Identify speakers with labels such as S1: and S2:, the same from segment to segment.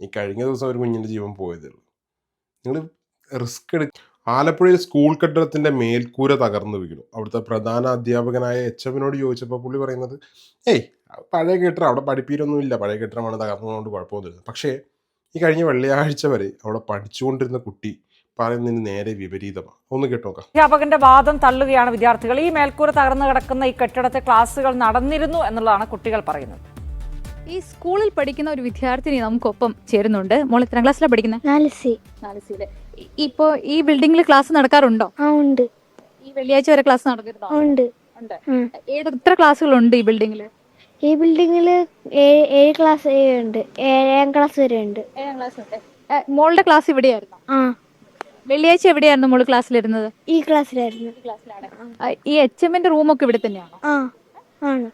S1: ഈ കഴിഞ്ഞ ദിവസം ഒരു കുഞ്ഞിൻ്റെ ജീവൻ പോയതേ ഉള്ളൂ. നിങ്ങൾ റിസ്ക് ആലപ്പുഴയിൽ സ്കൂൾ കെട്ടിടത്തിൻ്റെ മേൽക്കൂര തകർന്നു വീണു. അവിടുത്തെ പ്രധാന അധ്യാപകനായ എച്ച്.എമ്മിനോട് ചോദിച്ചപ്പോൾ പുള്ളി പറയുന്നത്, ഏയ് പഴയ കെട്ടിടം, അവിടെ പഠിപ്പീരൊന്നുമില്ല, പഴയ കെട്ടിടമാണ്, തകർന്നതുകൊണ്ട് കുഴപ്പമൊന്നുമില്ല. പക്ഷേ ഈ കഴിഞ്ഞ വെള്ളിയാഴ്ച വരെ അവിടെ പഠിച്ചുകൊണ്ടിരുന്ന കുട്ടി പറയുന്നതിന് നേരെ വിപരീതമാണ്. ഒന്ന് കേട്ടോ നോക്കാം.
S2: അധ്യാപകന്റെ വാദം തള്ളുകയാണ് വിദ്യാർത്ഥികൾ. ഈ മേൽക്കൂര തകർന്നു കിടക്കുന്ന ഈ കെട്ടിടത്തെ ക്ലാസുകൾ നടന്നിരുന്നു എന്നുള്ളതാണ് കുട്ടികൾ പറയുന്നത്.
S3: ഈ സ്കൂളിൽ പഠിക്കുന്ന ഒരു വിദ്യാർത്ഥിനി നമുക്കൊപ്പം ചേരുന്നുണ്ട്. മോൾ എത്രാം ക്ലാസ്സിലാണ് പഠിക്കുന്നത്? 4C. ഇപ്പോ ഈ ബിൽഡിംഗിൽ ക്ലാസ് നടക്കാറുണ്ടോ?
S4: ഉണ്ട്.
S3: ഈ വെള്ളിയാഴ്ച വരെ ക്ലാസ് നടന്നിരുന്നോ?
S4: ഉണ്ട്.
S3: എത്ര ക്ലാസ്സുകളുണ്ട് ഈ ബിൽഡിംഗിൽ?
S4: ഈ ബിൽഡിംഗില് 7 ക്ലാസ് ഉണ്ട്. 7ാം ക്ലാസ് വരെ ഉണ്ട്.
S3: 7ാം ക്ലാസ് ഉണ്ട്. മോളുടെ ക്ലാസ് ഇവിടെയായിരുന്നു?
S4: ആ,
S3: വെള്ളിയാഴ്ച എവിടെയായിരുന്നു മോള് ക്ലാസ്സിലിരുന്നത്?
S4: ഈ ക്ലാസ്സിലായിരുന്നു.
S3: ഈ എച്ച്.എമ്മിന്റെ റൂമൊക്കെ ഇവിടെ തന്നെയാണോ?
S4: ആ, ആണ്.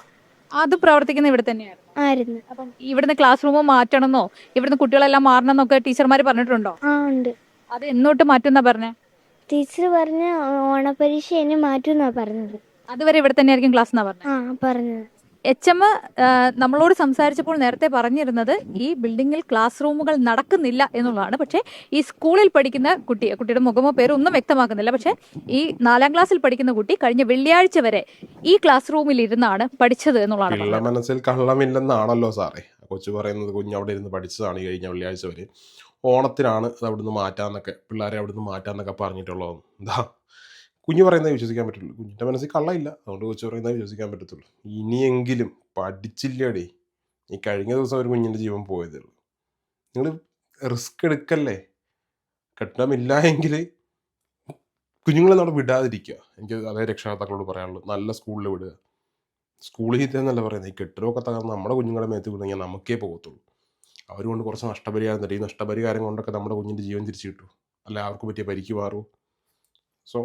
S3: അത് പ്രവർത്തിക്കുന്ന ഇവിടെ തന്നെയാണ്.
S4: ആയിരുന്നു.
S3: അപ്പം ഇവിടുന്ന് ക്ലാസ് റൂം മാറ്റണമെന്നോ ഇവിടുന്ന് കുട്ടികളെല്ലാം മാറണമെന്നൊക്കെ ടീച്ചർമാർ പറഞ്ഞിട്ടുണ്ടോ?
S4: ആ, ഉണ്ട്.
S3: അത് എന്നോട്ട് മാറ്റുന്നാ പറഞ്ഞേ?
S4: ടീച്ചർ പറഞ്ഞ ഓണപരീക്ഷ ഇനി മാറ്റുന്നാ പറഞ്ഞത്.
S3: അതുവരെ ഇവിടെ തന്നെയായിരിക്കും ക്ലാസ് എന്നാ പറഞ്ഞത്?
S4: ആ, പറഞ്ഞത്.
S3: എച്ച്.എം നമ്മളോട് സംസാരിച്ചപ്പോൾ നേരത്തെ പറഞ്ഞിരുന്നത് ഈ ബിൽഡിങ്ങിൽ ക്ലാസ് റൂമുകൾ നടക്കുന്നില്ല എന്നുള്ളതാണ്. പക്ഷേ ഈ സ്കൂളിൽ പഠിക്കുന്ന കുട്ടിയുടെ മുഖമോ പേരോ ഒന്നും വ്യക്തമാക്കുന്നില്ല. പക്ഷേ ഈ 4ാം ക്ലാസ്സിൽ പഠിക്കുന്ന കുട്ടി കഴിഞ്ഞ വെള്ളിയാഴ്ച വരെ ഈ ക്ലാസ് റൂമിൽ ഇരുന്നാണ് പഠിച്ചത് എന്നുള്ളതാണ്.
S1: പിള്ള മനസ്സിൽ കള്ളമില്ലെന്നാണല്ലോ സാറേ കൊച്ചു പറയുന്നത്. കുഞ്ഞ് അവിടെ ഇരുന്ന് പഠിച്ചതാണ് ഈ കഴിഞ്ഞ വെള്ളിയാഴ്ച വരെ. ഓണത്തിനാണ് അത് അവിടുന്ന് മാറ്റാന്നൊക്കെ, പിള്ളേരെ അവിടുന്ന് മാറ്റാന്നൊക്കെ പറഞ്ഞിട്ടുള്ളത്. എന്താ കുഞ്ഞ് പറയുന്നത് വിശ്വസിക്കാൻ പറ്റുള്ളൂ. കുഞ്ഞിൻ്റെ മനസ്സിൽ കള്ളമില്ല, അതുകൊണ്ട് കൊച്ചു പറയുന്നത് വിശ്വസിക്കാൻ പറ്റത്തുള്ളൂ. ഇനിയെങ്കിലും പഠിച്ചില്ലേടേ. ഈ കഴിഞ്ഞ ദിവസം ഒരു കുഞ്ഞിൻ്റെ ജീവൻ പോയതേ ഉള്ളൂ. നിങ്ങൾ റിസ്ക് എടുക്കല്ലേ. കെട്ടിടമില്ല എങ്കിൽ കുഞ്ഞുങ്ങളെ നമ്മൾ വിടാതിരിക്കുക. എനിക്ക് അതേ രക്ഷകർത്താക്കളോട് പറയാനുള്ളൂ. നല്ല സ്കൂളിൽ വിടുക. സ്കൂളിൽ ഇതെന്നല്ല പറയുന്നത്. ഈ കെട്ടിടമൊക്കെ തകർന്ന് നമ്മുടെ കുഞ്ഞുങ്ങളുടെ മേത്ത് വീണെങ്കിൽ നമുക്കേ പോകത്തുള്ളൂ. അവരുകൊണ്ട് കുറച്ച് നഷ്ടപരിഹാരം തരും. ഈ നഷ്ടപരിഹാരം കൊണ്ടൊക്കെ നമ്മുടെ കുഞ്ഞിൻ്റെ ജീവൻ തിരിച്ചു കിട്ടും, അല്ല അവർക്ക് പറ്റിയ പരിക്ക് മാറും. സോ